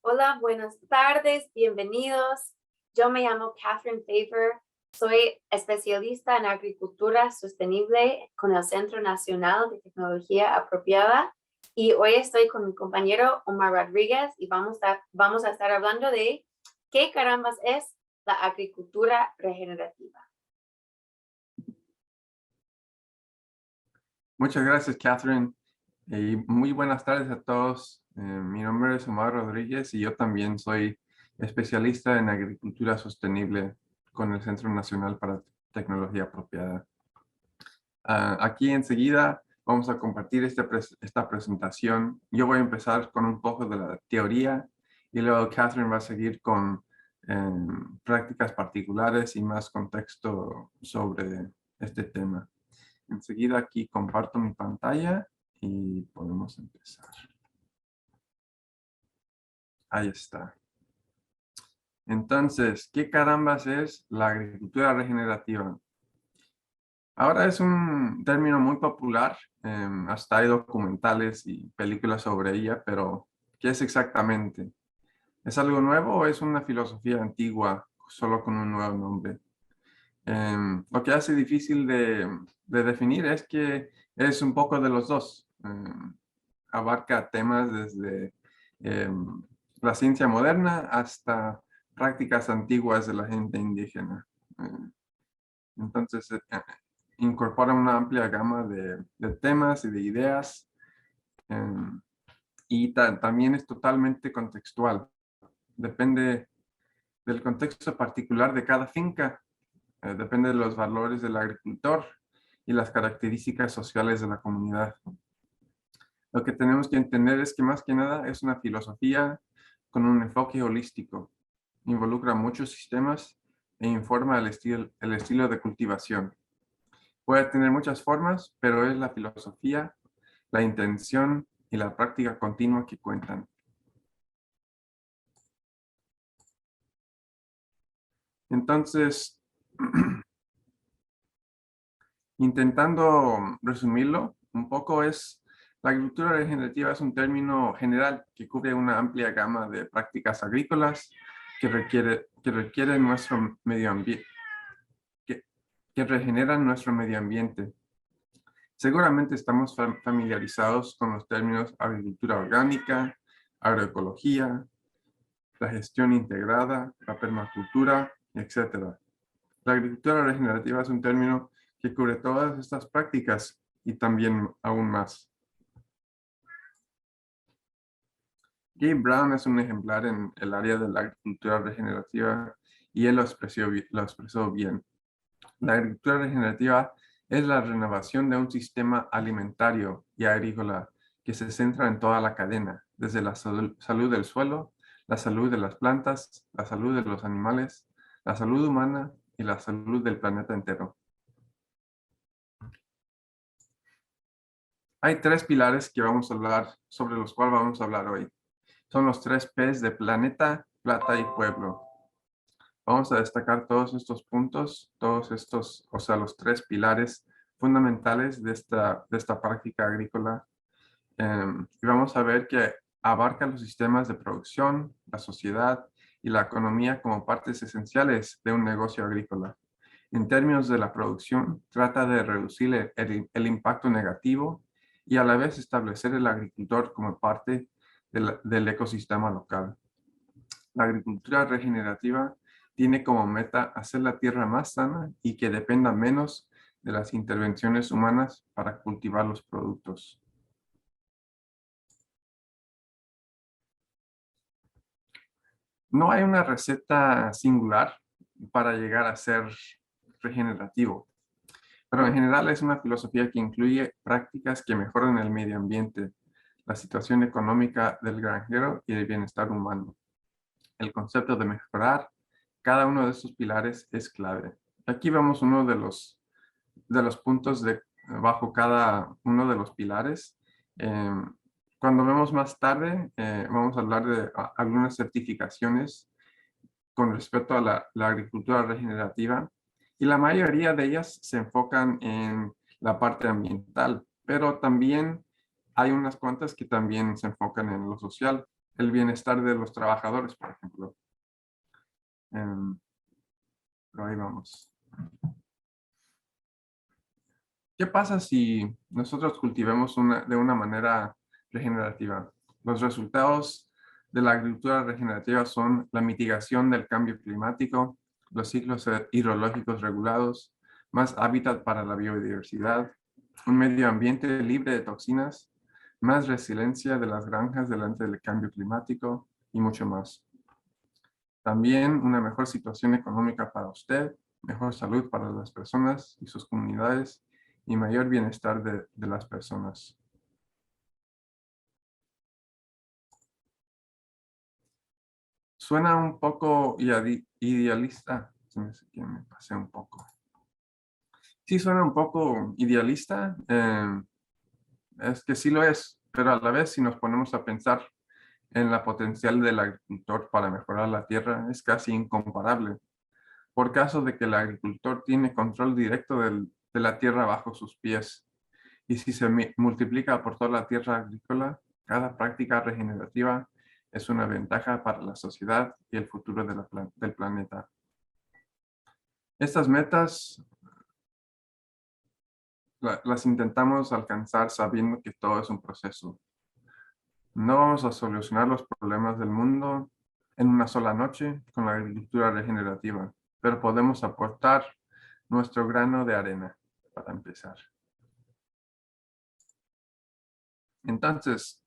Hola, buenas tardes, bienvenidos. Yo me llamo Catherine Favor, soy especialista en agricultura sostenible con el Centro Nacional de Tecnología Apropiada y hoy estoy con mi compañero Omar Rodríguez y vamos a estar hablando de qué carambas es la agricultura regenerativa. Muchas gracias, Catherine. Y muy buenas tardes a todos. Mi nombre es Omar Rodríguez y yo también soy especialista en agricultura sostenible con el Centro Nacional para Tecnología Apropiada. Aquí enseguida vamos a compartir esta presentación. Yo voy a empezar con un poco de la teoría y luego Catherine va a seguir con prácticas particulares y más contexto sobre este tema. Enseguida aquí comparto mi pantalla y podemos empezar. Ahí está. Entonces, ¿qué carambas es la agricultura regenerativa? Ahora es un término muy popular, hasta hay documentales y películas sobre ella, pero ¿qué es exactamente? ¿Es algo nuevo o es una filosofía antigua, solo con un nuevo nombre? Lo que hace difícil de definir es que es un poco de los dos. Abarca temas desde la ciencia moderna hasta prácticas antiguas de la gente indígena. Entonces, incorpora una amplia gama de temas y de ideas y también es totalmente contextual. Depende del contexto particular de cada finca, depende de los valores del agricultor y las características sociales de la comunidad. Lo que tenemos que entender es que más que nada es una filosofía con un enfoque holístico. Involucra muchos sistemas e informa el estilo de cultivación. Puede tener muchas formas, pero es la filosofía, la intención y la práctica continua que cuentan. Entonces, intentando resumirlo un poco, la agricultura regenerativa es un término general que cubre una amplia gama de prácticas agrícolas que requieren nuestro medio ambiente, que regeneran nuestro medio ambiente. Seguramente estamos familiarizados con los términos agricultura orgánica, agroecología, la gestión integrada, la permacultura, etc. La agricultura regenerativa es un término que cubre todas estas prácticas y también aún más. Gabe Brown es un ejemplar en el área de la agricultura regenerativa y él lo expresó bien. La agricultura regenerativa es la renovación de un sistema alimentario y agrícola que se centra en toda la cadena, desde la salud del suelo, la salud de las plantas, la salud de los animales, la salud humana y la salud del planeta entero. Hay tres pilares sobre los cuales vamos a hablar hoy. Son los 3 P's de planeta, plata y pueblo. Vamos a destacar todos estos puntos, los 3 pilares fundamentales de esta práctica agrícola. Y vamos a ver que abarca los sistemas de producción, la sociedad y la economía como partes esenciales de un negocio agrícola. En términos de la producción, trata de reducir el impacto negativo y a la vez establecer el agricultor como parte del ecosistema local. La agricultura regenerativa tiene como meta hacer la tierra más sana y que dependa menos de las intervenciones humanas para cultivar los productos. No hay una receta singular para llegar a ser regenerativo, pero en general es una filosofía que incluye prácticas que mejoran el medio ambiente, la situación económica del granjero y el bienestar humano. El concepto de mejorar cada uno de estos pilares es clave. Aquí vemos uno de los puntos bajo cada uno de los pilares. Cuando vemos más tarde, vamos a hablar de algunas certificaciones con respecto a la agricultura regenerativa y la mayoría de ellas se enfocan en la parte ambiental, pero también hay unas cuantas que también se enfocan en lo social. el bienestar de los trabajadores, por ejemplo. Pero ahí vamos. ¿Qué pasa si nosotros cultivemos de una manera regenerativa? Los resultados de la agricultura regenerativa son la mitigación del cambio climático, los ciclos hidrológicos regulados, más hábitat para la biodiversidad, un medio ambiente libre de toxinas, más resiliencia de las granjas delante del cambio climático y mucho más. También una mejor situación económica para usted, mejor salud para las personas y sus comunidades y mayor bienestar de las personas. Suena un poco idealista. Se me hace que me pasé un poco. Sí, suena un poco idealista. Es que sí lo es, pero a la vez si nos ponemos a pensar en la potencial del agricultor para mejorar la tierra, es casi incomparable. Por caso de que el agricultor tiene control directo de la tierra bajo sus pies. Y si se multiplica por toda la tierra agrícola, cada práctica regenerativa es una ventaja para la sociedad y el futuro del planeta. Estas metas las intentamos alcanzar sabiendo que todo es un proceso. No vamos a solucionar los problemas del mundo en una sola noche con la agricultura regenerativa, pero podemos aportar nuestro grano de arena para empezar. Entonces,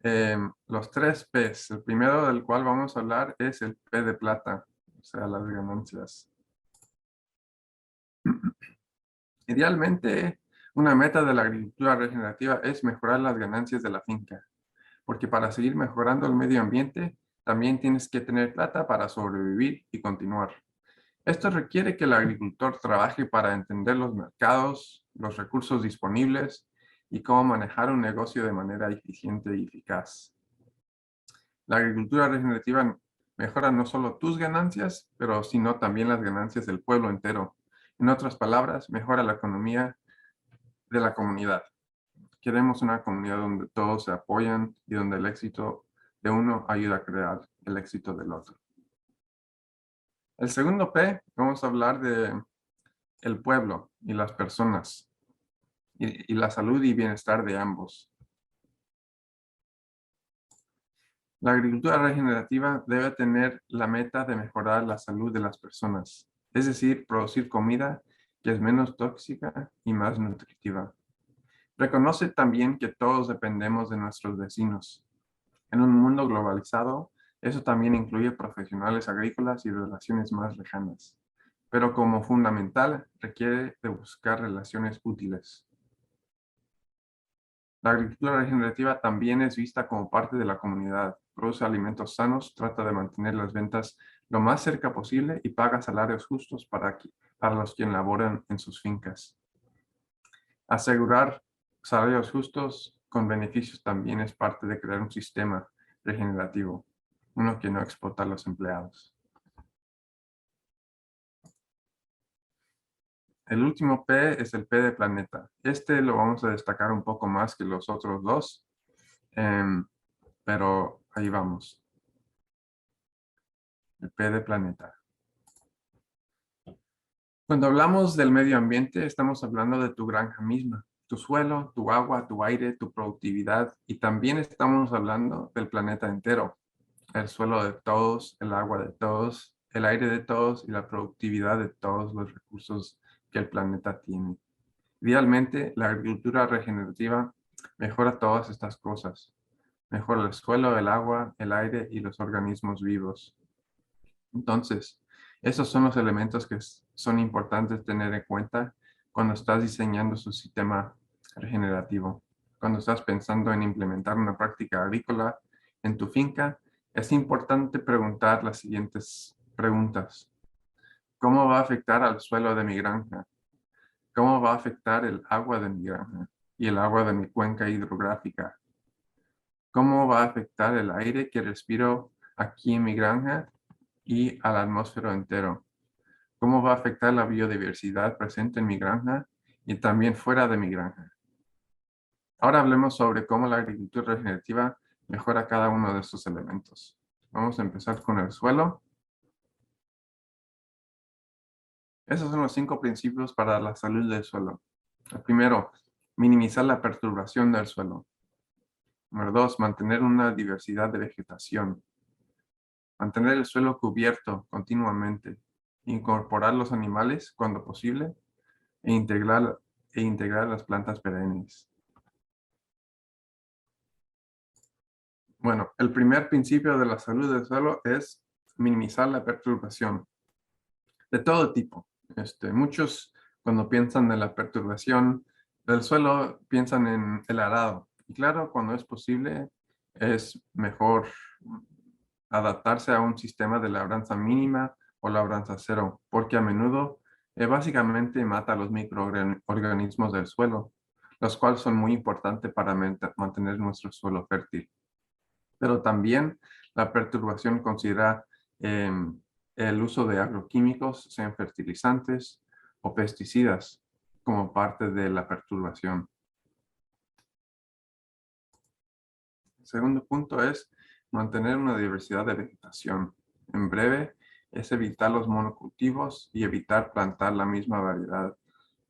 los 3 P's. El primero del cual vamos a hablar es el P de plata, o sea, las ganancias. Idealmente, una meta de la agricultura regenerativa es mejorar las ganancias de la finca, porque para seguir mejorando el medio ambiente, también tienes que tener plata para sobrevivir y continuar. Esto requiere que el agricultor trabaje para entender los mercados, los recursos disponibles y cómo manejar un negocio de manera eficiente y eficaz. La agricultura regenerativa mejora no solo tus ganancias, pero sino también las ganancias del pueblo entero. En otras palabras, mejora la economía de la comunidad. Queremos una comunidad donde todos se apoyan y donde el éxito de uno ayuda a crear el éxito del otro. El segundo P, vamos a hablar de el pueblo y las personas y la salud y bienestar de ambos. La agricultura regenerativa debe tener la meta de mejorar la salud de las personas, es decir, producir comida que es menos tóxica y más nutritiva. Reconoce también que todos dependemos de nuestros vecinos. En un mundo globalizado, eso también incluye profesionales agrícolas y relaciones más lejanas, pero como fundamental requiere de buscar relaciones útiles. La agricultura regenerativa también es vista como parte de la comunidad. Produce alimentos sanos, trata de mantener las ventas lo más cerca posible y paga salarios justos para los que laboran en sus fincas. Asegurar salarios justos con beneficios también es parte de crear un sistema regenerativo, uno que no explota a los empleados. El último P es el P de planeta. Este lo vamos a destacar un poco más que los otros dos, pero ahí vamos. El P de planeta. Cuando hablamos del medio ambiente, estamos hablando de tu granja misma, tu suelo, tu agua, tu aire, tu productividad, y también estamos hablando del planeta entero, el suelo de todos, el agua de todos, el aire de todos y la productividad de todos los recursos que el planeta tiene. Idealmente, la agricultura regenerativa mejora todas estas cosas. Mejora el suelo, el agua, el aire y los organismos vivos. Entonces, esos son los elementos que son importantes tener en cuenta cuando estás diseñando su sistema regenerativo. Cuando estás pensando en implementar una práctica agrícola en tu finca, es importante preguntar las siguientes preguntas. ¿Cómo va a afectar al suelo de mi granja? ¿Cómo va a afectar el agua de mi granja y el agua de mi cuenca hidrográfica? ¿Cómo va a afectar el aire que respiro aquí en mi granja y a la atmósfera entero? ¿Cómo va a afectar la biodiversidad presente en mi granja y también fuera de mi granja? Ahora hablemos sobre cómo la agricultura regenerativa mejora cada uno de estos elementos. Vamos a empezar con el suelo. Esos son los 5 principios para la salud del suelo. El primero, minimizar la perturbación del suelo. Número 2, mantener una diversidad de vegetación. Mantener el suelo cubierto continuamente. Incorporar los animales cuando posible. E integrar las plantas perennes. Bueno, el primer principio de la salud del suelo es minimizar la perturbación. De todo tipo. Muchos cuando piensan en la perturbación del suelo piensan en el arado. Y claro, cuando es posible es mejor adaptarse a un sistema de labranza mínima o labranza cero, porque a menudo básicamente mata a los microorganismos del suelo, los cuales son muy importantes para mantener nuestro suelo fértil. Pero también la perturbación considera el uso de agroquímicos, sean fertilizantes o pesticidas, como parte de la perturbación. El segundo punto es mantener una diversidad de vegetación. En breve, es evitar los monocultivos y evitar plantar la misma variedad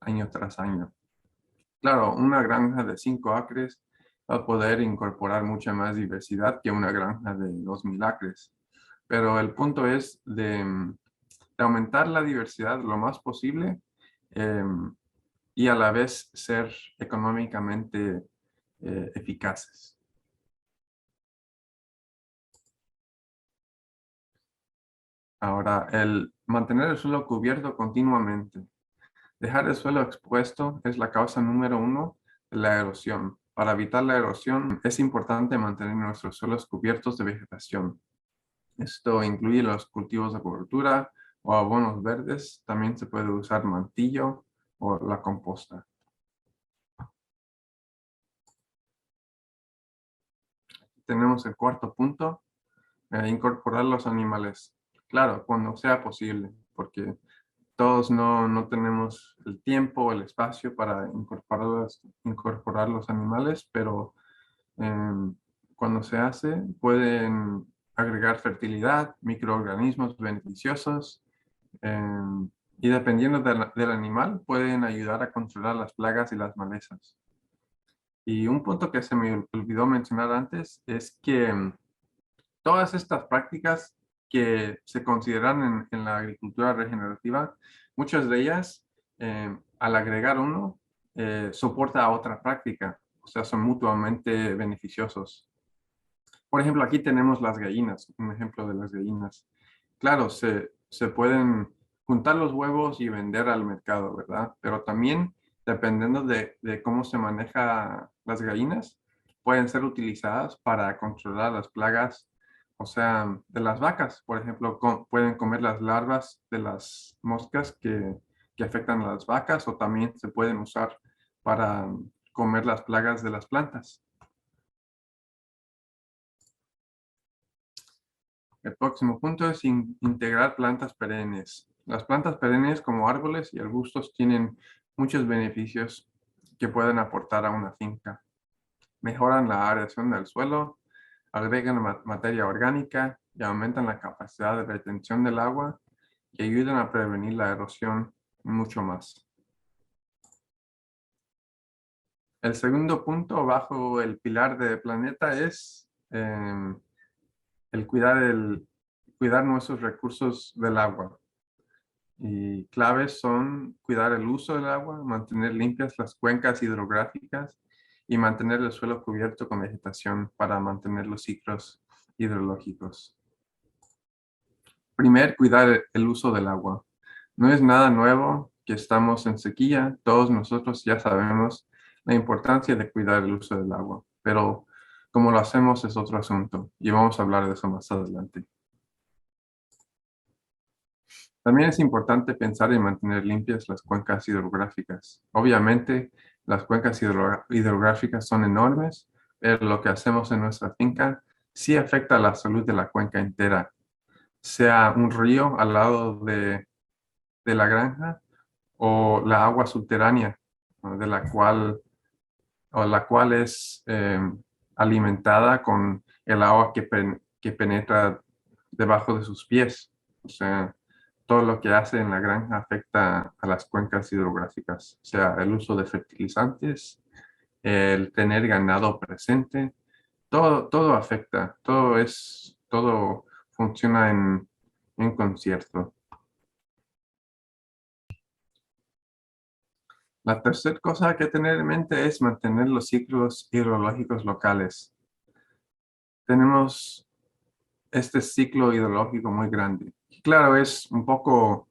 año tras año. Claro, una granja de 5 acres va a poder incorporar mucha más diversidad que una granja de 2,000 acres. Pero el punto es de aumentar la diversidad lo más posible y a la vez ser económicamente eficaces. Ahora, el mantener el suelo cubierto continuamente. Dejar el suelo expuesto es la causa número 1 de la erosión. Para evitar la erosión es importante mantener nuestros suelos cubiertos de vegetación. Esto incluye los cultivos de cobertura o abonos verdes. También se puede usar mantillo o la composta. Tenemos el cuarto punto, incorporar los animales. Claro, cuando sea posible, porque todos no tenemos el tiempo o el espacio para incorporar los animales, pero cuando se hace, pueden agregar fertilidad, microorganismos beneficiosos, y dependiendo del animal, pueden ayudar a controlar las plagas y las malezas. Y un punto que se me olvidó mencionar antes es que todas estas prácticas que se consideran en la agricultura regenerativa, muchas de ellas, al agregar uno, soporta a otra práctica. O sea, son mutuamente beneficiosos. Por ejemplo, aquí tenemos las gallinas, un ejemplo de las gallinas. Claro, se pueden juntar los huevos y vender al mercado, ¿verdad? Pero también, dependiendo de cómo se maneja las gallinas, pueden ser utilizadas para controlar las plagas, o sea, de las vacas. Por ejemplo, pueden comer las larvas de las moscas que afectan a las vacas, o también se pueden usar para comer las plagas de las plantas. El próximo punto es integrar plantas perennes. Las plantas perennes como árboles y arbustos tienen muchos beneficios que pueden aportar a una finca. Mejoran la aireación del suelo, agregan materia orgánica y aumentan la capacidad de retención del agua y ayudan a prevenir la erosión y mucho más. El segundo punto bajo el pilar de planeta es el cuidar nuestros recursos del agua. Y claves son cuidar el uso del agua, mantener limpias las cuencas hidrográficas y mantener el suelo cubierto con vegetación para mantener los ciclos hidrológicos. Primero, cuidar el uso del agua. No es nada nuevo que estamos en sequía. Todos nosotros ya sabemos la importancia de cuidar el uso del agua, pero cómo lo hacemos es otro asunto y vamos a hablar de eso más adelante. También es importante pensar en mantener limpias las cuencas hidrográficas. Obviamente, las cuencas hidrográficas son enormes, pero lo que hacemos en nuestra finca sí afecta la salud de la cuenca entera, sea un río al lado de la granja o la agua subterránea, ¿no? la cual es alimentada con el agua que penetra debajo de sus pies. O sea, todo lo que hace en la granja afecta a las cuencas hidrográficas, o sea, el uso de fertilizantes, el tener ganado presente, todo afecta, todo funciona en concierto. La tercera cosa que tener en mente es mantener los ciclos hidrológicos locales. Tenemos este ciclo hidrológico muy grande. Claro, es un poco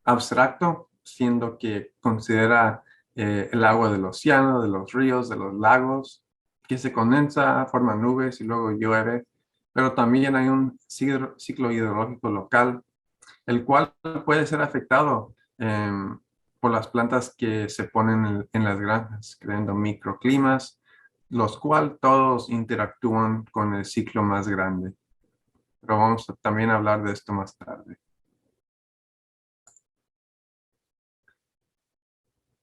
abstracto, siendo que considera el agua del océano, de los ríos, de los lagos, que se condensa, forma nubes y luego llueve, pero también hay un ciclo hidrológico local, el cual puede ser afectado por las plantas que se ponen en las granjas, creando microclimas, los cuales todos interactúan con el ciclo más grande. Pero vamos a también hablar de esto más tarde.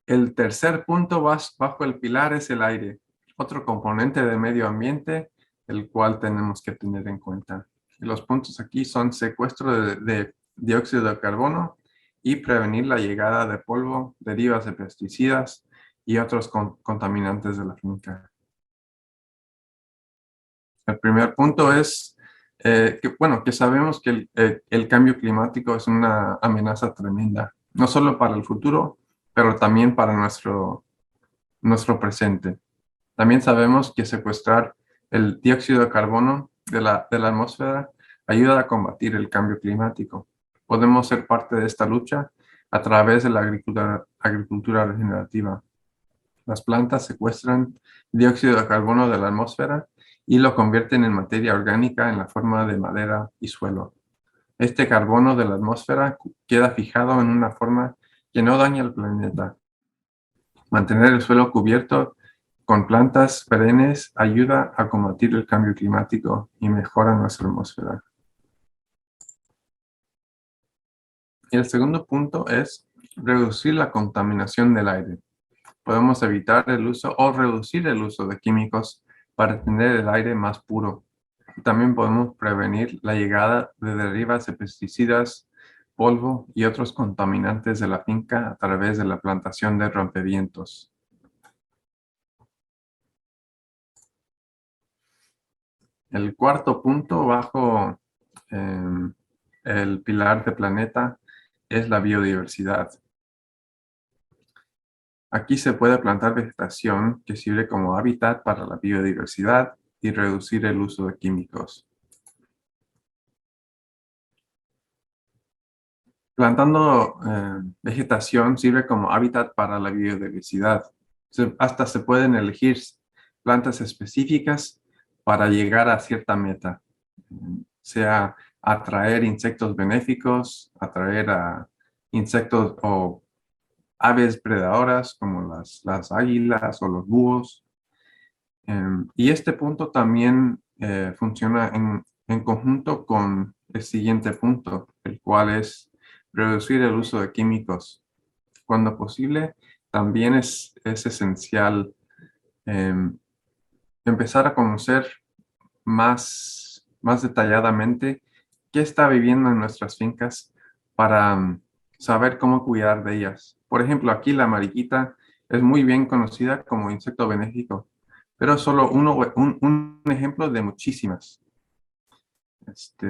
El tercer punto bajo el pilar es el aire, otro componente del medio ambiente, el cual tenemos que tener en cuenta. Y los puntos aquí son secuestro de dióxido de carbono y prevenir la llegada de polvo, derivas de pesticidas y otros contaminantes de la finca. El primer punto es que sabemos que el cambio climático es una amenaza tremenda, no solo para el futuro, pero también para nuestro presente. También sabemos que secuestrar el dióxido de carbono de la atmósfera ayuda a combatir el cambio climático. Podemos ser parte de esta lucha a través de la agricultura regenerativa. Las plantas secuestran dióxido de carbono de la atmósfera y lo convierten en materia orgánica en la forma de madera y suelo. Este carbono de la atmósfera queda fijado en una forma que no daña al planeta. Mantener el suelo cubierto con plantas perennes ayuda a combatir el cambio climático y mejora nuestra atmósfera. Y el segundo punto es reducir la contaminación del aire. Podemos evitar el uso o reducir el uso de químicos para tener el aire más puro. También podemos prevenir la llegada de derivas de pesticidas, polvo y otros contaminantes de la finca a través de la plantación de rompevientos. El cuarto punto bajo el pilar de planeta es la biodiversidad. Aquí se puede plantar vegetación que sirve como hábitat para la biodiversidad y reducir el uso de químicos. Plantando vegetación sirve como hábitat para la biodiversidad. Hasta se pueden elegir plantas específicas para llegar a cierta meta, sea atraer insectos benéficos, atraer a insectos o aves predadoras como las águilas o los búhos. Y este punto también funciona en conjunto con el siguiente punto, el cual es reducir el uso de químicos. Cuando posible, también es esencial empezar a conocer más detalladamente qué está viviendo en nuestras fincas para saber cómo cuidar de ellas. Por ejemplo, aquí la mariquita es muy bien conocida como insecto benéfico, pero solo un ejemplo de muchísimas.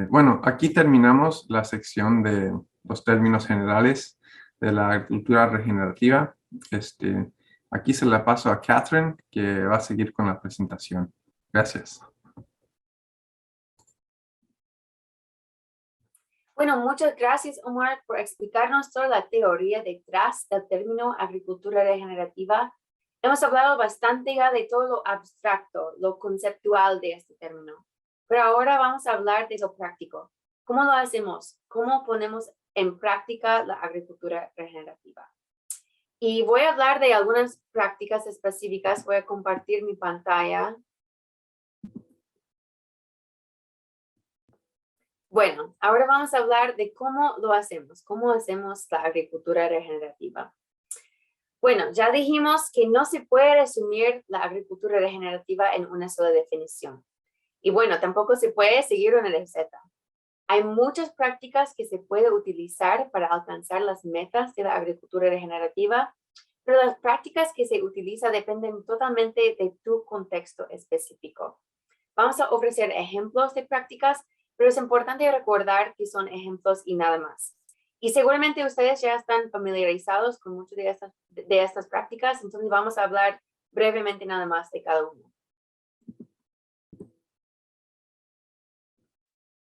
Bueno, aquí terminamos la sección de los términos generales de la agricultura regenerativa. Aquí se la paso a Catherine, que va a seguir con la presentación. Gracias. Bueno, muchas gracias, Omar, por explicarnos toda la teoría detrás del término agricultura regenerativa. Hemos hablado bastante ya de todo lo abstracto, lo conceptual de este término, pero ahora vamos a hablar de lo práctico. ¿Cómo lo hacemos? ¿Cómo ponemos en práctica la agricultura regenerativa? Y voy a hablar de algunas prácticas específicas. Voy a compartir mi pantalla. Bueno, ahora vamos a hablar de cómo lo hacemos, cómo hacemos la agricultura regenerativa. Bueno, ya dijimos que no se puede resumir la agricultura regenerativa en una sola definición. Y bueno, tampoco se puede seguir una receta. Hay muchas prácticas que se puede utilizar para alcanzar las metas de la agricultura regenerativa, pero las prácticas que se utilizan dependen totalmente de tu contexto específico. Vamos a ofrecer ejemplos de prácticas, pero es importante recordar que son ejemplos y nada más. Y seguramente ustedes ya están familiarizados con muchas de estas prácticas, entonces vamos a hablar brevemente nada más de cada uno.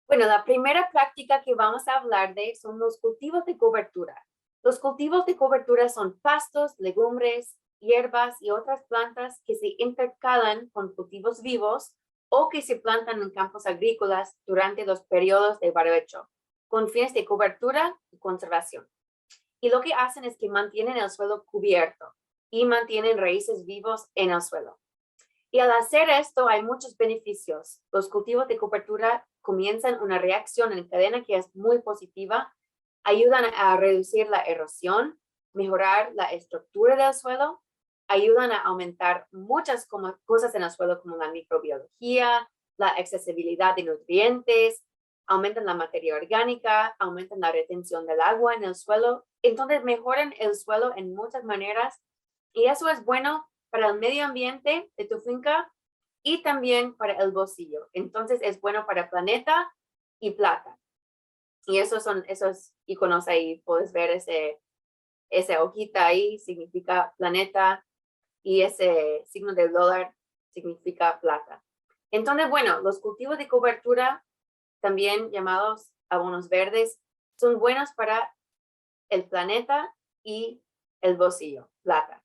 Bueno, la primera práctica que vamos a hablar de son los cultivos de cobertura. Los cultivos de cobertura son pastos, legumbres, hierbas y otras plantas que se intercalan con cultivos vivos o que se plantan en campos agrícolas durante los periodos de barbecho, con fines de cobertura y conservación. Y lo que hacen es que mantienen el suelo cubierto y mantienen raíces vivos en el suelo. Y al hacer esto hay muchos beneficios. Los cultivos de cobertura comienzan una reacción en cadena que es muy positiva, ayudan a reducir la erosión, mejorar la estructura del suelo, ayudan a aumentar muchas cosas en el suelo como la microbiología, la accesibilidad de nutrientes, aumentan la materia orgánica, aumentan la retención del agua en el suelo, entonces mejoran el suelo en muchas maneras y eso es bueno para el medio ambiente de tu finca y también para el bolsillo. Entonces es bueno para planeta y plata. Y esos iconos ahí, puedes ver esa hojita ahí, significa planeta y ese signo del dólar significa plata. Entonces, bueno, los cultivos de cobertura, también llamados abonos verdes, son buenos para el planeta y el bolsillo, plata.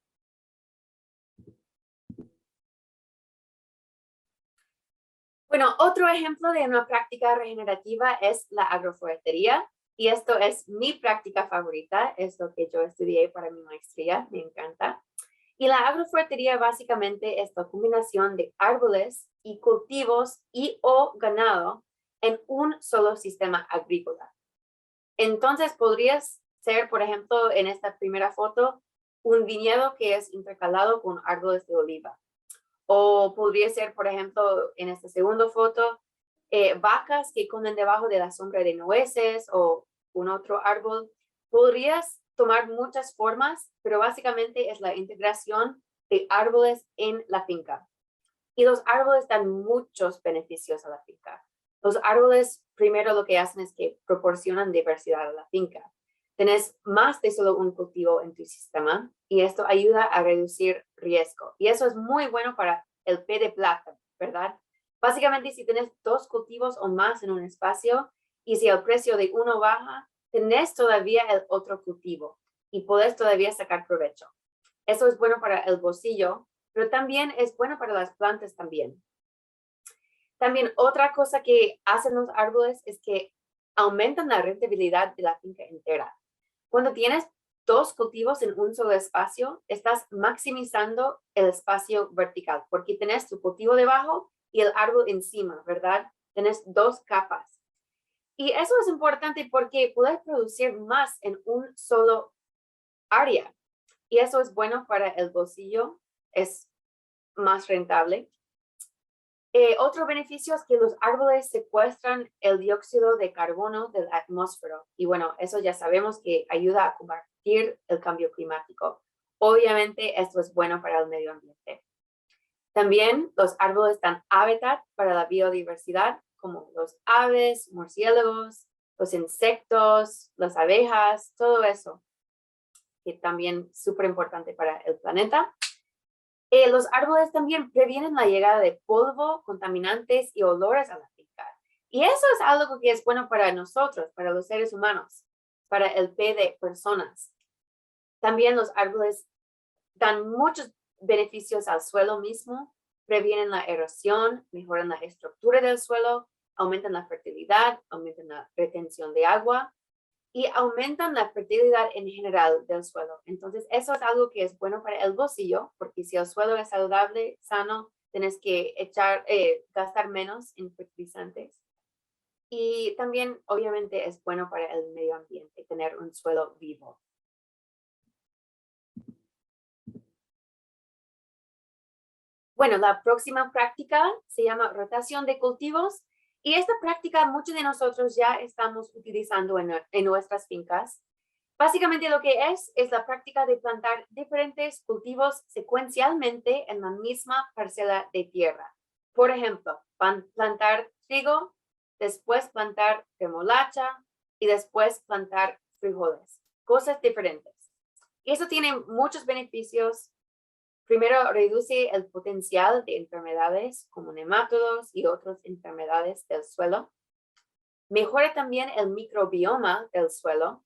Bueno, otro ejemplo de una práctica regenerativa es la agroforestería. Y esto es mi práctica favorita, es lo que yo estudié para mi maestría, me encanta. Y la agroforestería básicamente es la combinación de árboles y cultivos y o ganado en un solo sistema agrícola. Entonces podrías ser, por ejemplo, en esta primera foto, un viñedo que es intercalado con árboles de oliva. O podría ser, por ejemplo, en esta segunda foto, vacas que comen debajo de la sombra de nueces o un otro árbol. Podrías tomar muchas formas, pero básicamente es la integración de árboles en la finca. Y los árboles dan muchos beneficios a la finca. Los árboles, primero lo que hacen es que proporcionan diversidad a la finca. Tenés más de solo un cultivo en tu sistema y esto ayuda a reducir riesgo. Y eso es muy bueno para el P de plata, ¿verdad? Básicamente, si tenés dos cultivos o más en un espacio y si el precio de uno baja, tenés todavía el otro cultivo y podés todavía sacar provecho. Eso es bueno para el bolsillo, pero también es bueno para las plantas también. También otra cosa que hacen los árboles es que aumentan la rentabilidad de la finca entera. Cuando tienes dos cultivos en un solo espacio, estás maximizando el espacio vertical, porque tenés tu cultivo debajo y el árbol encima, ¿verdad? Tenés dos capas. Y eso es importante porque puedes producir más en un solo área. Y eso es bueno para el bolsillo, es más rentable. Otro beneficio es que los árboles secuestran el dióxido de carbono del atmósfero. Y bueno, eso ya sabemos que ayuda a combatir el cambio climático. Obviamente, esto es bueno para el medio ambiente. También los árboles dan hábitat para la biodiversidad, como los aves, murciélagos, los insectos, las abejas, todo eso, que también es súper importante para el planeta. Los árboles también previenen la llegada de polvo, contaminantes y olores a la finca. Y eso es algo que es bueno para nosotros, para los seres humanos, para el P de personas. También los árboles dan muchos beneficios al suelo mismo, previenen la erosión, mejoran la estructura del suelo, aumentan la fertilidad, aumentan la retención de agua y aumentan la fertilidad en general del suelo. Entonces, eso es algo que es bueno para el bolsillo, porque si el suelo es saludable, sano, tienes que gastar menos en fertilizantes. Y también, obviamente, es bueno para el medio ambiente tener un suelo vivo. Bueno, la próxima práctica se llama rotación de cultivos y esta práctica muchos de nosotros ya estamos utilizando en nuestras fincas. Básicamente lo que es la práctica de plantar diferentes cultivos secuencialmente en la misma parcela de tierra. Por ejemplo, plantar trigo, después plantar remolacha y después plantar frijoles. Cosas diferentes. Y eso tiene muchos beneficios. Primero, reduce el potencial de enfermedades como nematodos y otras enfermedades del suelo. Mejora también el microbioma del suelo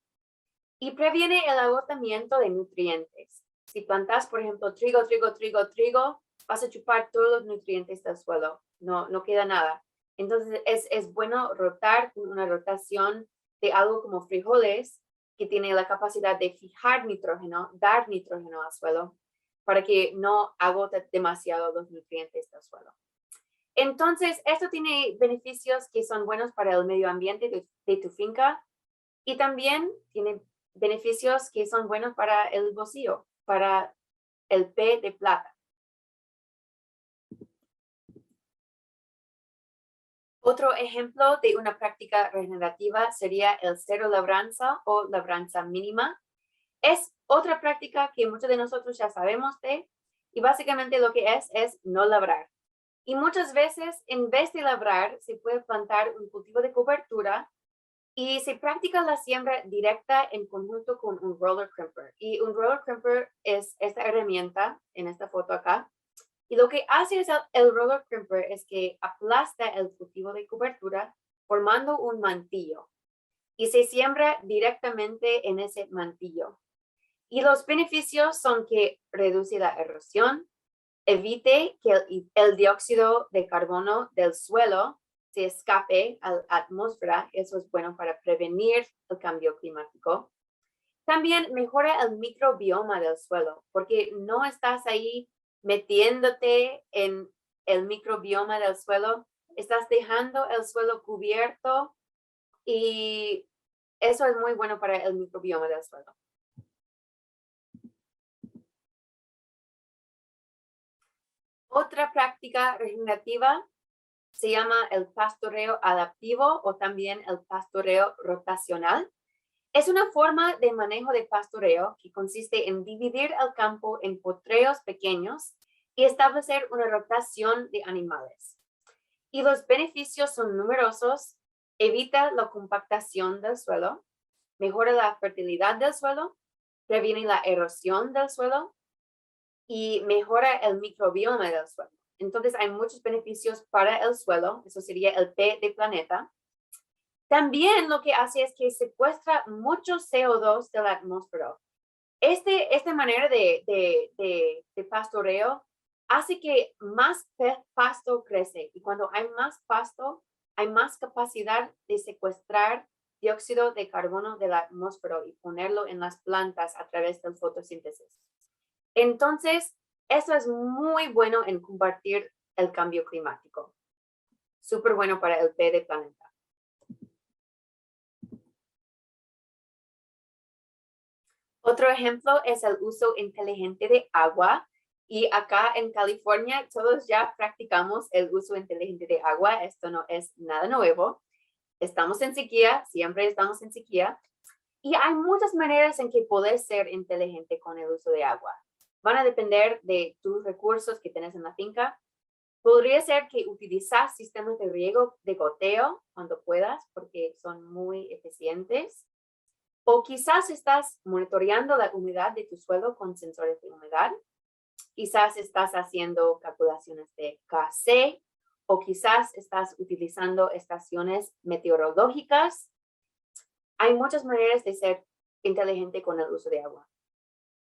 y previene el agotamiento de nutrientes. Si plantas, por ejemplo, trigo, vas a chupar todos los nutrientes del suelo. No queda nada. Entonces, es bueno rotar con una rotación de algo como frijoles, que tiene la capacidad de fijar nitrógeno, dar nitrógeno al suelo, para que no agote demasiado los nutrientes del suelo. Entonces, esto tiene beneficios que son buenos para el medio ambiente de tu finca y también tiene beneficios que son buenos para el bolsillo, para el P de plata. Otro ejemplo de una práctica regenerativa sería el cero labranza o labranza mínima. Es otra práctica que muchos de nosotros ya sabemos de y básicamente lo que es no labrar. Y muchas veces en vez de labrar se puede plantar un cultivo de cobertura y se practica la siembra directa en conjunto con un roller crimper. Y un roller crimper es esta herramienta en esta foto acá. Y lo que hace el roller crimper es que aplasta el cultivo de cobertura formando un mantillo y se siembra directamente en ese mantillo. Y los beneficios son que reduce la erosión, evite que el dióxido de carbono del suelo se escape a la atmósfera. Eso es bueno para prevenir el cambio climático. También mejora el microbioma del suelo, porque no estás ahí metiéndote en el microbioma del suelo, estás dejando el suelo cubierto y eso es muy bueno para el microbioma del suelo. Otra práctica regenerativa se llama el pastoreo adaptivo o también el pastoreo rotacional. Es una forma de manejo de pastoreo que consiste en dividir el campo en potreros pequeños y establecer una rotación de animales. Y los beneficios son numerosos. Evita la compactación del suelo, mejora la fertilidad del suelo, previene la erosión del suelo y mejora el microbioma del suelo. Entonces hay muchos beneficios para el suelo. Eso sería el P de planeta. También lo que hace es que secuestra mucho CO2 de la atmósfera. Esta manera de pastoreo hace que más pasto crece y cuando hay más pasto, hay más capacidad de secuestrar dióxido de carbono de la atmósfera y ponerlo en las plantas a través de la fotosíntesis. Entonces, eso es muy bueno en combatir el cambio climático. Súper bueno para el P de planeta. Otro ejemplo es el uso inteligente de agua. Y acá en California todos ya practicamos el uso inteligente de agua. Esto no es nada nuevo. Estamos en sequía, siempre estamos en sequía. Y hay muchas maneras en que puedes ser inteligente con el uso de agua. Van a depender de tus recursos que tienes en la finca. Podría ser que utilizas sistemas de riego de goteo cuando puedas, porque son muy eficientes. O quizás estás monitoreando la humedad de tu suelo con sensores de humedad. Quizás estás haciendo calculaciones de KC o quizás estás utilizando estaciones meteorológicas. Hay muchas maneras de ser inteligente con el uso de agua.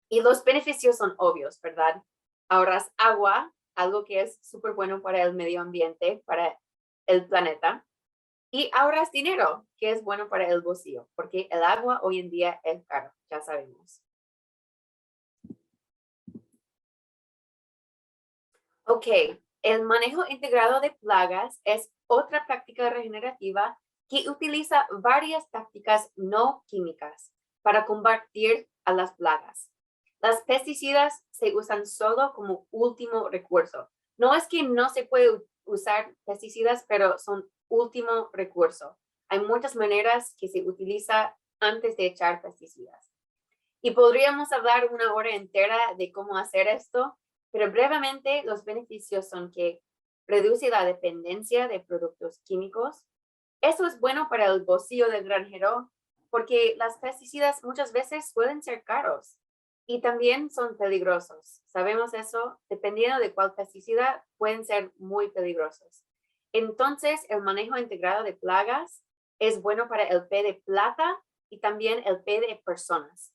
Y los beneficios son obvios, ¿verdad? Ahorras agua, algo que es súper bueno para el medio ambiente, para el planeta. Y ahorras dinero, que es bueno para el bolsillo, porque el agua hoy en día es caro, ya sabemos. Ok, el manejo integrado de plagas es otra práctica regenerativa que utiliza varias tácticas no químicas para combatir a las plagas. Las pesticidas se usan solo como último recurso, No es que no se puede usar pesticidas, pero son último recurso. Hay muchas maneras que se utiliza antes de echar pesticidas. Y podríamos hablar una hora entera de cómo hacer esto, pero brevemente los beneficios son que reduce la dependencia de productos químicos. Eso es bueno para el bolsillo del granjero porque las pesticidas muchas veces pueden ser caros y también son peligrosos. Sabemos eso, dependiendo de cuál pesticida, pueden ser muy peligrosos. Entonces, el manejo integrado de plagas es bueno para el P de plata y también el P de personas.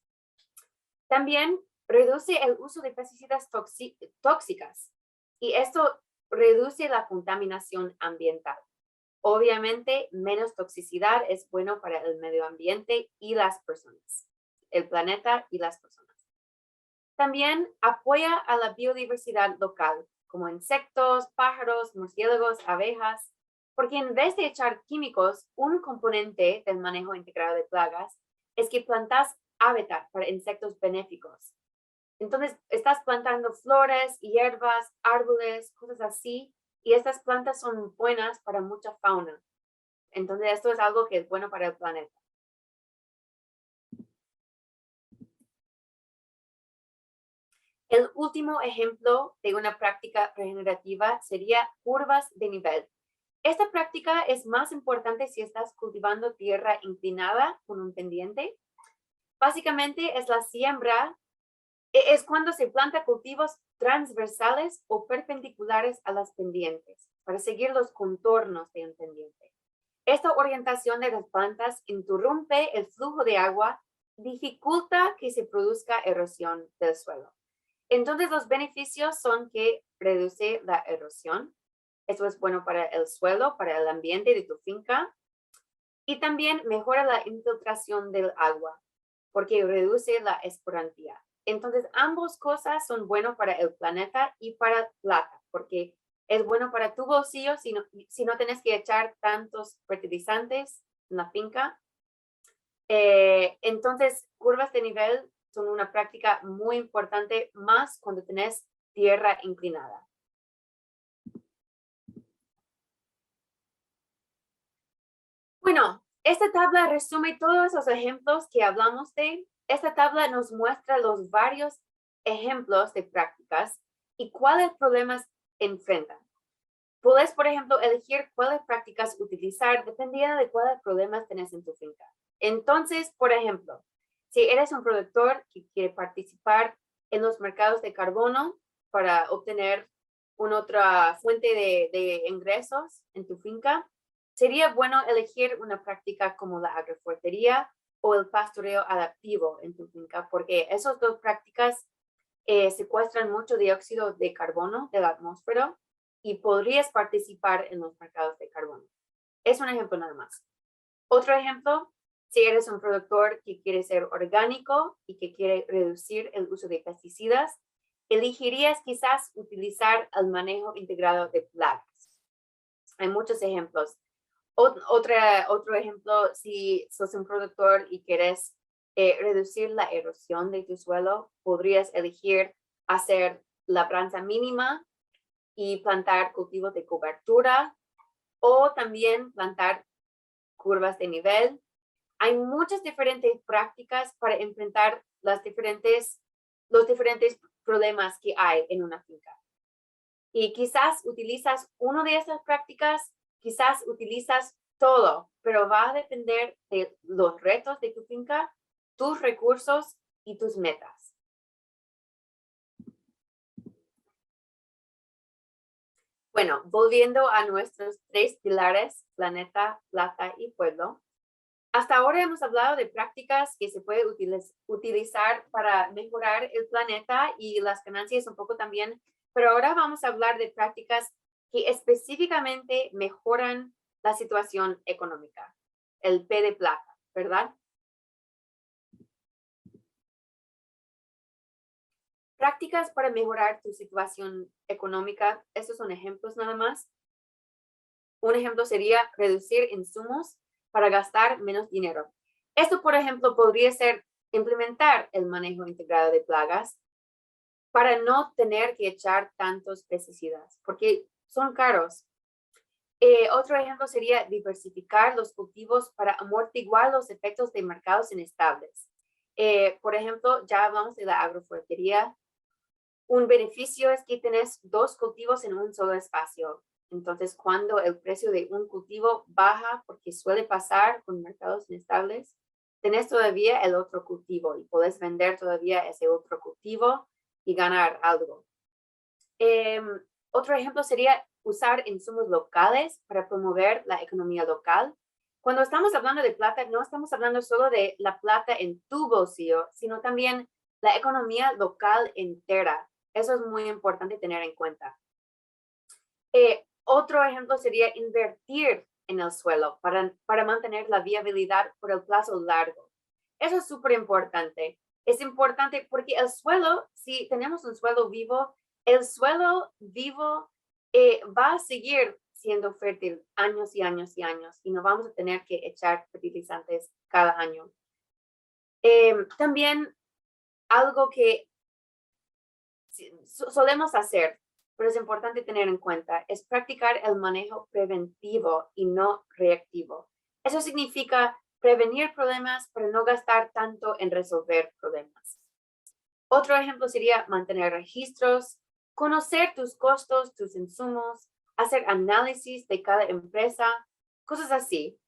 También reduce el uso de pesticidas tóxicas y esto reduce la contaminación ambiental. Obviamente, menos toxicidad es bueno para el medio ambiente y las personas, el planeta y las personas. También apoya a la biodiversidad local, como insectos, pájaros, murciélagos, abejas, porque en vez de echar químicos, un componente del manejo integrado de plagas es que plantas hábitat para insectos benéficos. Entonces, estás plantando flores, hierbas, árboles, cosas así, y estas plantas son buenas para mucha fauna. Entonces, esto es algo que es bueno para el planeta. El último ejemplo de una práctica regenerativa sería curvas de nivel. Esta práctica es más importante si estás cultivando tierra inclinada con un pendiente. Básicamente es la siembra, es cuando se planta cultivos transversales o perpendiculares a las pendientes para seguir los contornos de un pendiente. Esta orientación de las plantas interrumpe el flujo de agua, dificulta que se produzca erosión del suelo. Entonces, los beneficios son que reduce la erosión. Eso es bueno para el suelo, para el ambiente de tu finca. Y también mejora la infiltración del agua, porque reduce la esporantía. Entonces, ambas cosas son buenas para el planeta y para plata, porque es bueno para tu bolsillo si no tienes que echar tantos fertilizantes en la finca. Entonces, curvas de nivel son una práctica muy importante, más cuando tenés tierra inclinada. Bueno, esta tabla resume todos los ejemplos que hablamos de. Esta tabla nos muestra los varios ejemplos de prácticas y cuáles problemas enfrentan. Puedes, por ejemplo, elegir cuáles prácticas utilizar dependiendo de cuáles problemas tenés en tu finca. Entonces, por ejemplo, si eres un productor que quiere participar en los mercados de carbono para obtener una otra fuente de ingresos en tu finca, sería bueno elegir una práctica como la agroforestería o el pastoreo adaptivo en tu finca, porque esas dos prácticas secuestran mucho dióxido de carbono de la atmósfera y podrías participar en los mercados de carbono. Es un ejemplo nada más. Otro ejemplo, si eres un productor que quiere ser orgánico y que quiere reducir el uso de pesticidas, elegirías quizás utilizar el manejo integrado de plagas. Hay muchos ejemplos. Otro ejemplo, si sos un productor y quieres reducir la erosión de tu suelo, podrías elegir hacer labranza mínima y plantar cultivos de cobertura o también plantar curvas de nivel. Hay muchas diferentes prácticas para enfrentar los diferentes problemas que hay en una finca. Y quizás utilizas una de esas prácticas, quizás utilizas todo, pero va a depender de los retos de tu finca, tus recursos y tus metas. Bueno, volviendo a nuestros 3 pilares, planeta, plata y pueblo. Hasta ahora hemos hablado de prácticas que se puede utilizar para mejorar el planeta y las ganancias un poco también, pero ahora vamos a hablar de prácticas que específicamente mejoran la situación económica, el P de plata, ¿verdad? Prácticas para mejorar tu situación económica, estos son ejemplos nada más. Un ejemplo sería reducir insumos para gastar menos dinero. Esto, por ejemplo, podría ser implementar el manejo integrado de plagas, para no tener que echar tantos pesticidas, porque son caros. Otro ejemplo sería diversificar los cultivos para amortiguar los efectos de mercados inestables. Por ejemplo, ya hablamos de la agroforestería. Un beneficio es que tienes dos cultivos en un solo espacio. Entonces, cuando el precio de un cultivo baja, porque suele pasar con mercados inestables, tenés todavía el otro cultivo y puedes vender todavía ese otro cultivo y ganar algo. Otro ejemplo sería usar insumos locales para promover la economía local. Cuando estamos hablando de plata, no estamos hablando solo de la plata en tu bolsillo, sino también la economía local entera. Eso es muy importante tener en cuenta. Otro ejemplo sería invertir en el suelo para mantener la viabilidad por el plazo largo. Eso es súper importante. Es importante porque el suelo, si tenemos un suelo vivo, el suelo vivo va a seguir siendo fértil años y años y años y no vamos a tener que echar fertilizantes cada año. También algo que solemos hacer, pero es importante tener en cuenta, es practicar el manejo preventivo y no reactivo. Eso significa prevenir problemas, pero no gastar tanto en resolver problemas. Otro ejemplo sería mantener registros, conocer tus costos, tus insumos, hacer análisis de cada empresa, cosas así.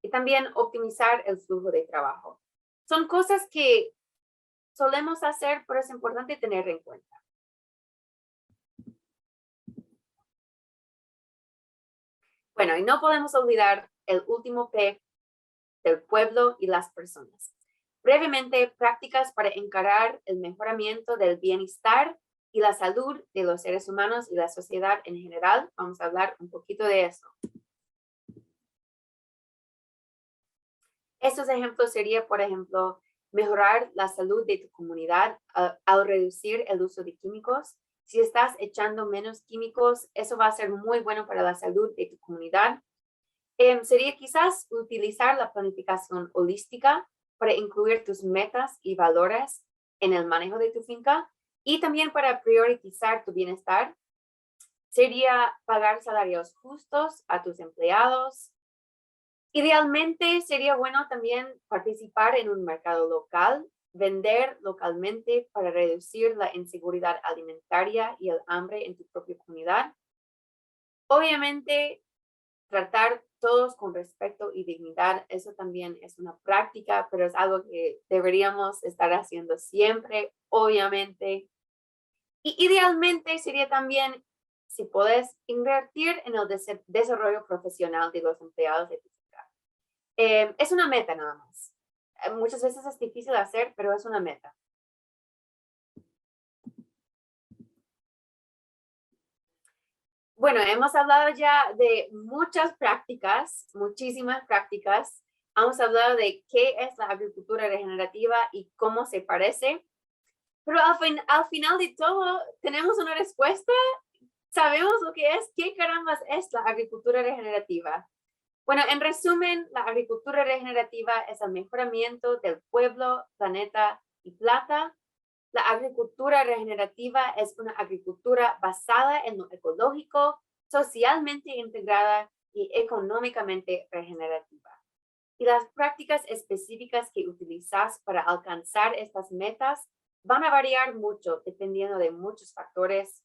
Y también optimizar el flujo de trabajo. Son cosas que solemos hacer, pero es importante tener en cuenta. Bueno, y no podemos olvidar el último P, del pueblo y las personas. Brevemente, prácticas para encarar el mejoramiento del bienestar y la salud de los seres humanos y la sociedad en general. Vamos a hablar un poquito de eso. Estos ejemplos serían, por ejemplo, mejorar la salud de tu comunidad al reducir el uso de químicos. Si estás echando menos químicos, eso va a ser muy bueno para la salud de tu comunidad. Sería quizás utilizar la planificación holística para incluir tus metas y valores en el manejo de tu finca y también para priorizar tu bienestar. Sería pagar salarios justos a tus empleados. Idealmente sería bueno también participar en un mercado local, vender localmente para reducir la inseguridad alimentaria y el hambre en tu propia comunidad. Obviamente, tratar todos con respeto y dignidad, eso también es una práctica, pero es algo que deberíamos estar haciendo siempre, obviamente. Y idealmente sería también, si puedes, invertir en el desarrollo profesional de los empleados de tu ciudad. Es una meta nada más. Muchas veces es difícil de hacer, pero es una meta. Bueno, hemos hablado ya de muchas prácticas, muchísimas prácticas. Hemos hablado de qué es la agricultura regenerativa y cómo se parece. Pero al final de todo, tenemos una respuesta. Sabemos lo que es. ¿Qué carambas es la agricultura regenerativa? Bueno, en resumen, la agricultura regenerativa es el mejoramiento del pueblo, planeta y plata. La agricultura regenerativa es una agricultura basada en lo ecológico, socialmente integrada y económicamente regenerativa. Y las prácticas específicas que utilizas para alcanzar estas metas van a variar mucho dependiendo de muchos factores.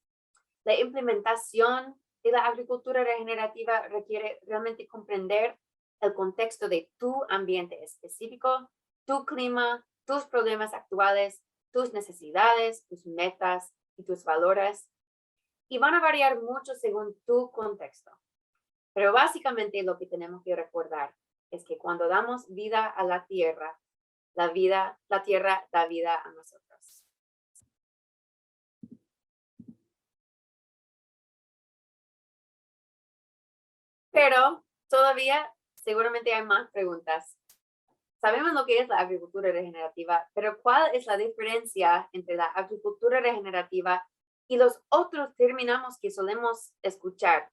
La implementación de la agricultura regenerativa requiere realmente comprender el contexto de tu ambiente específico, tu clima, tus problemas actuales, tus necesidades, tus metas y tus valores. Y van a variar mucho según tu contexto. Pero básicamente lo que tenemos que recordar es que cuando damos vida a la tierra da vida a nosotros. Pero todavía seguramente hay más preguntas. Sabemos lo que es la agricultura regenerativa, pero ¿cuál es la diferencia entre la agricultura regenerativa y los otros términos que solemos escuchar?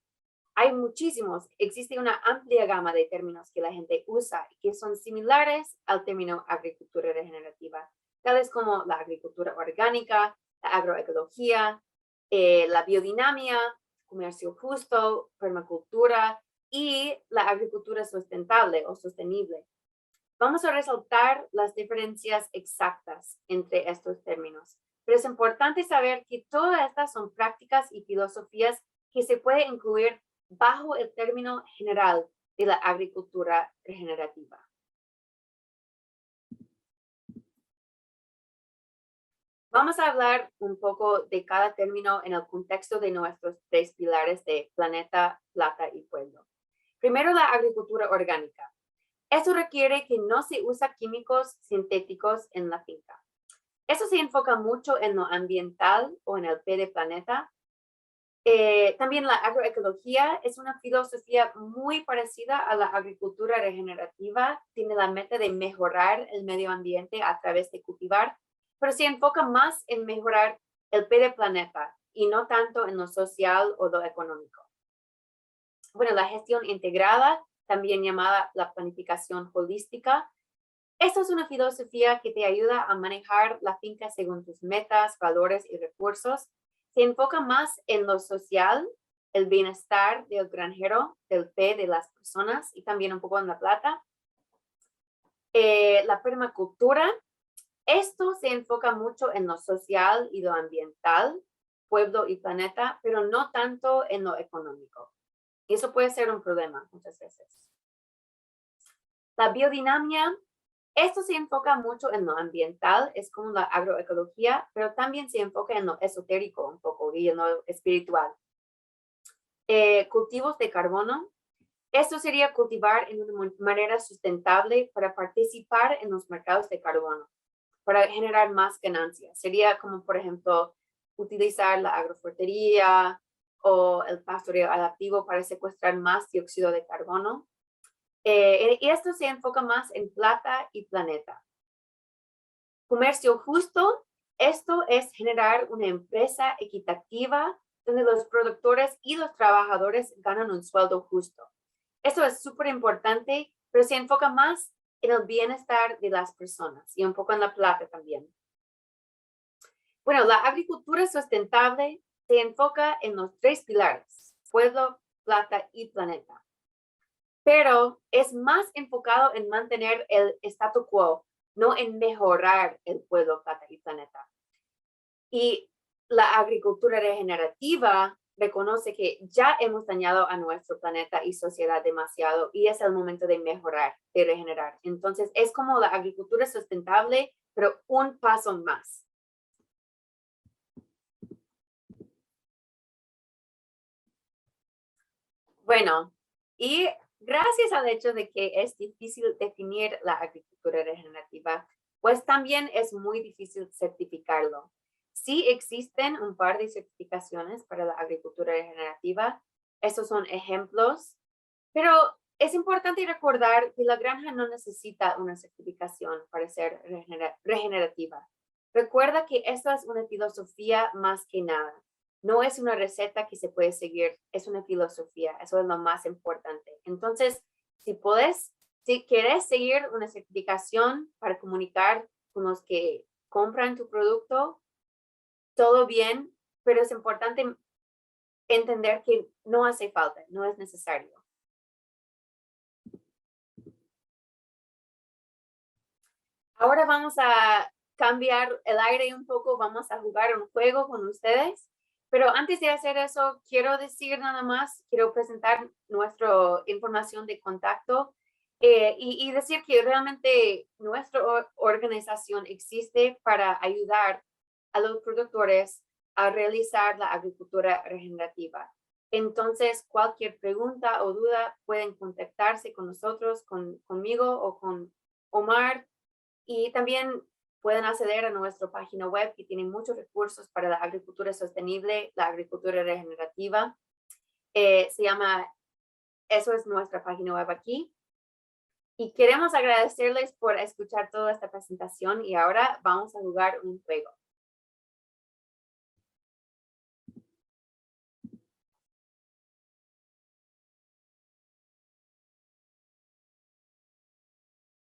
Hay muchísimos, existe una amplia gama de términos que la gente usa y que son similares al término agricultura regenerativa, tales como la agricultura orgánica, la agroecología, la biodinámica, comercio justo, permacultura y la agricultura sustentable o sostenible. Vamos a resaltar las diferencias exactas entre estos términos, pero es importante saber que todas estas son prácticas y filosofías que se pueden incluir bajo el término general de la agricultura regenerativa. Vamos a hablar un poco de cada término en el contexto de nuestros 3 pilares de planeta, plata y pueblo. Primero, la agricultura orgánica. Eso requiere que no se usa químicos sintéticos en la finca. Eso se enfoca mucho en lo ambiental o en el P de planeta. También la agroecología es una filosofía muy parecida a la agricultura regenerativa. Tiene la meta de mejorar el medio ambiente a través de cultivar, pero se enfoca más en mejorar el P de planeta y no tanto en lo social o lo económico. Bueno, la gestión integrada, también llamada la planificación holística. Esta es una filosofía que te ayuda a manejar la finca según tus metas, valores y recursos. Se enfoca más en lo social, el bienestar del granjero, del P de las personas y también un poco en la plata. La permacultura, esto se enfoca mucho en lo social y lo ambiental, pueblo y planeta, pero no tanto en lo económico. Y eso puede ser un problema muchas veces. La biodinámica, esto se enfoca mucho en lo ambiental, es como la agroecología, pero también se enfoca en lo esotérico un poco y en lo espiritual. Cultivos de carbono, esto sería cultivar en una manera sustentable para participar en los mercados de carbono, para generar más ganancias. Sería como, por ejemplo, utilizar la agroforestería o el pastoreo adaptivo para secuestrar más dióxido de carbono. Y esto se enfoca más en plata y planeta. Comercio justo, esto es generar una empresa equitativa donde los productores y los trabajadores ganan un sueldo justo. Esto es súper importante, pero se enfoca más en el bienestar de las personas y un poco en la plata también. Bueno, la agricultura sustentable se enfoca en los 3 pilares, pueblo, plata y planeta. Pero es más enfocado en mantener el statu quo, no en mejorar el pueblo, plata y planeta. Y la agricultura regenerativa reconoce que ya hemos dañado a nuestro planeta y sociedad demasiado y es el momento de mejorar, de regenerar. Entonces es como la agricultura sustentable, pero un paso más. Bueno, y gracias al hecho de que es difícil definir la agricultura regenerativa, pues también es muy difícil certificarlo. Sí existen un par de certificaciones para la agricultura regenerativa. Estos son ejemplos, pero es importante recordar que la granja no necesita una certificación para ser regenerativa. Recuerda que esta es una filosofía más que nada. No es una receta que se puede seguir, es una filosofía, eso es lo más importante. Entonces, si quieres seguir una certificación para comunicar con los que compran tu producto, todo bien, pero es importante entender que no hace falta, no es necesario. Ahora vamos a cambiar el aire un poco, vamos a jugar un juego con ustedes. Pero antes de hacer eso, quiero decir nada más, quiero presentar nuestra información de contacto y decir que realmente nuestra organización existe para ayudar a los productores a realizar la agricultura regenerativa. Entonces, cualquier pregunta o duda pueden contactarse con nosotros, conmigo o con Omar. Y también pueden acceder a nuestra página web que tiene muchos recursos para la agricultura sostenible, la agricultura regenerativa. Eso es nuestra página web aquí. Y queremos agradecerles por escuchar toda esta presentación y ahora vamos a jugar un juego.